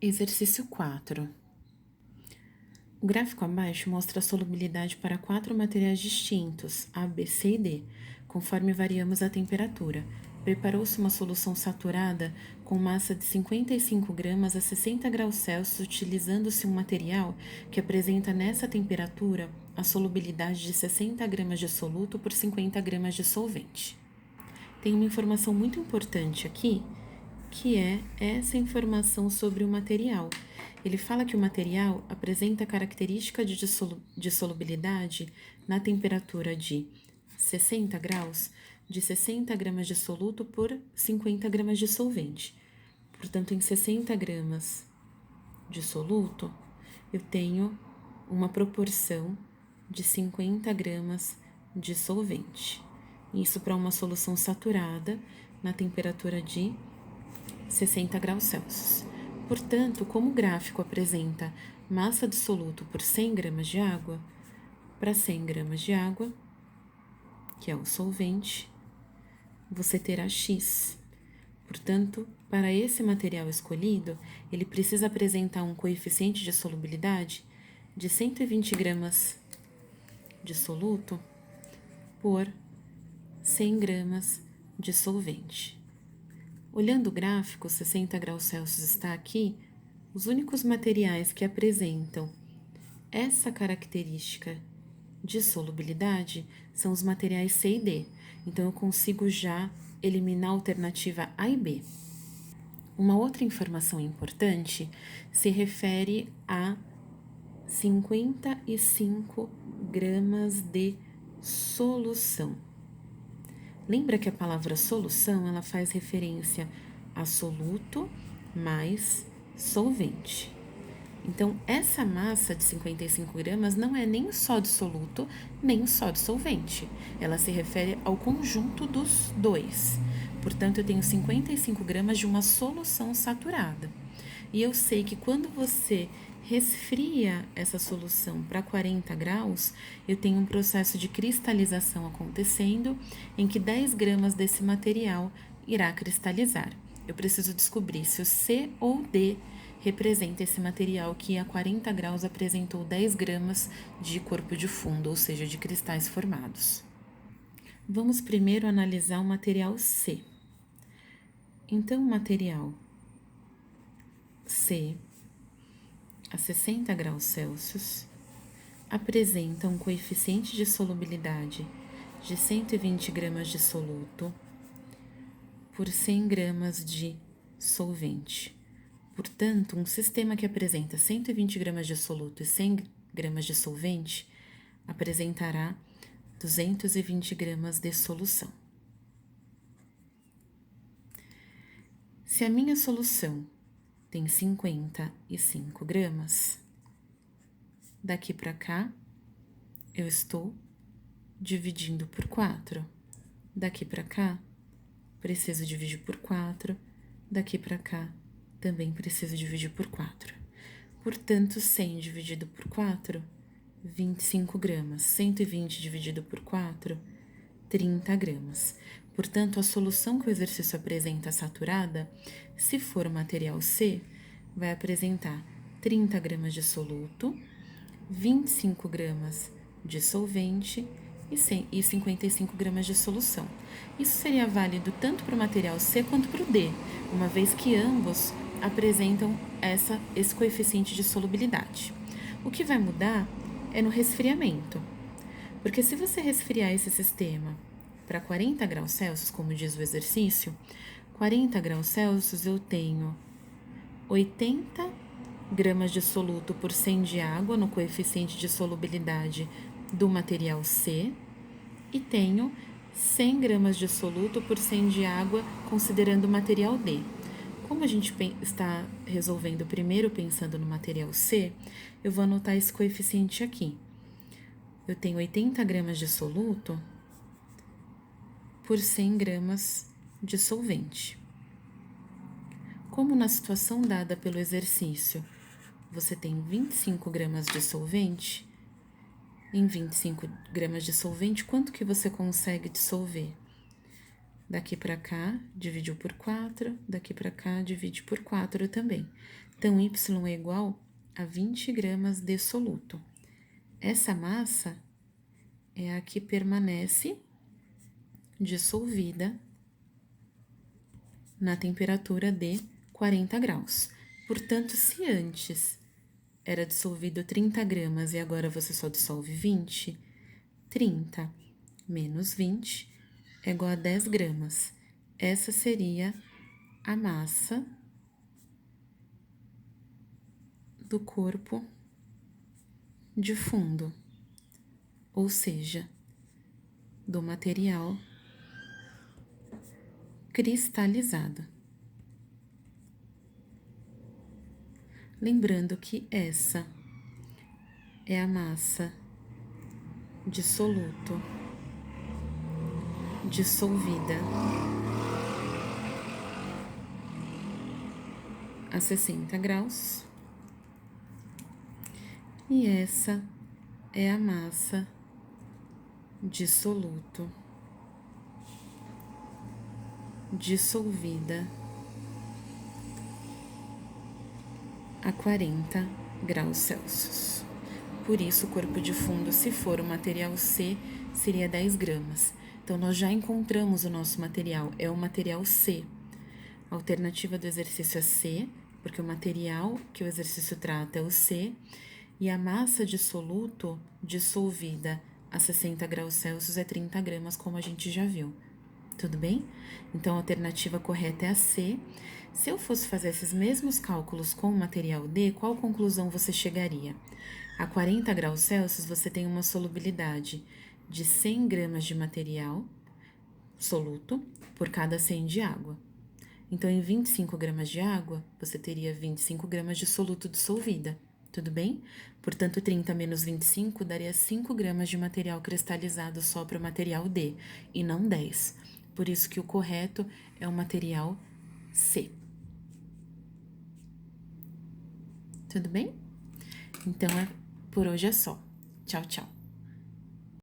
Exercício 4. O gráfico abaixo mostra a solubilidade para 4 materiais distintos, A, B, C e D, conforme variamos a temperatura. Preparou-se uma solução saturada com massa de 55 gramas a 60 graus Celsius, utilizando-se um material que apresenta nessa temperatura a solubilidade de 60 gramas de soluto por 50 gramas de solvente. Tem uma informação muito importante aqui, que é essa informação sobre o material. Ele fala que o material apresenta característica de solubilidade na temperatura de 60 graus, de 60 gramas de soluto por 50 gramas de solvente. Portanto, em 60 gramas de soluto, eu tenho uma proporção de 50 gramas de solvente. Isso para uma solução saturada na temperatura de 60 graus Celsius. Portanto, como o gráfico apresenta massa de soluto por 100 gramas de água, para 100 gramas de água, que é o solvente, você terá X. Portanto, para esse material escolhido, ele precisa apresentar um coeficiente de solubilidade de 120 gramas de soluto por 100 gramas de solvente. Olhando o gráfico, 60 graus Celsius está aqui, os únicos materiais que apresentam essa característica de solubilidade são os materiais C e D. Então, eu consigo já eliminar a alternativa A e B. Uma outra informação importante se refere a 55 gramas de solução. Lembra que a palavra solução, ela faz referência a soluto mais solvente. Então, essa massa de 55 gramas não é nem só de soluto, nem só de solvente. Ela se refere ao conjunto dos dois. Portanto, eu tenho 55 gramas de uma solução saturada. E eu sei que quando você resfria essa solução para 40 graus, eu tenho um processo de cristalização acontecendo, em que 10 gramas desse material irá cristalizar. Eu preciso descobrir se o C ou D representa esse material que a 40 graus apresentou 10 gramas de corpo de fundo, ou seja, de cristais formados. Vamos primeiro analisar o material C. Então, o material C, a 60 graus Celsius, apresenta um coeficiente de solubilidade de 120 gramas de soluto por 100 gramas de solvente. Portanto, um sistema que apresenta 120 gramas de soluto e 100 gramas de solvente apresentará 220 gramas de solução. Se a minha solução tem 55 gramas, daqui para cá eu estou dividindo por 4. Daqui para cá, preciso dividir por 4. Daqui para cá, também preciso dividir por 4. Portanto, 100 dividido por 4, 25 gramas. 120 dividido por 4, 30 gramas. Portanto, a solução que o exercício apresenta saturada, se for o material C, vai apresentar 30 gramas de soluto, 25 gramas de solvente e 55 gramas de solução. Isso seria válido tanto para o material C quanto para o D, uma vez que ambos apresentam esse coeficiente de solubilidade. O que vai mudar é no resfriamento, porque se você resfriar esse sistema para 40 graus Celsius, como diz o exercício, 40 graus Celsius eu tenho 80 gramas de soluto por 100 de água no coeficiente de solubilidade do material C e tenho 100 gramas de soluto por 100 de água considerando o material D. Como a gente está resolvendo primeiro pensando no material C, eu vou anotar esse coeficiente aqui. Eu tenho 80 gramas de soluto por 100 gramas de solvente. Como na situação dada pelo exercício, você tem 25 gramas de solvente, em 25 gramas de solvente, quanto que você consegue dissolver? Daqui para cá, dividiu por 4, daqui para cá, divide por 4 também. Então, Y é igual a 20 gramas de soluto. Essa massa é a que permanece dissolvida na temperatura de 40 graus. Portanto, se antes era dissolvido 30 gramas e agora você só dissolve 20, 30 menos 20 é igual a 10 gramas. Essa seria a massa do corpo de fundo, ou seja, do material cristalizado. Lembrando que essa é a massa dissoluto, dissolvida a 60 graus, e essa é a massa dissoluto, dissolvida a 40 graus Celsius. Por isso, o corpo de fundo, se for o material C, seria 10 gramas. Então, nós já encontramos o nosso material, é o material C. A alternativa do exercício é C, porque o material que o exercício trata é o C, e a massa de soluto dissolvida a 60 graus Celsius é 30 gramas, como a gente já viu. Tudo bem? Então, a alternativa correta é a C. Se eu fosse fazer esses mesmos cálculos com o material D, qual conclusão você chegaria? A 40 graus Celsius, você tem uma solubilidade de 100 gramas de material soluto por cada 100 de água. Então, em 25 gramas de água, você teria 25 gramas de soluto dissolvida. Tudo bem? Portanto, 30 menos 25 daria 5 gramas de material cristalizado só para o material D, e não 10. Por isso que o correto é o material C. Tudo bem? Então, por hoje é só. Tchau, tchau.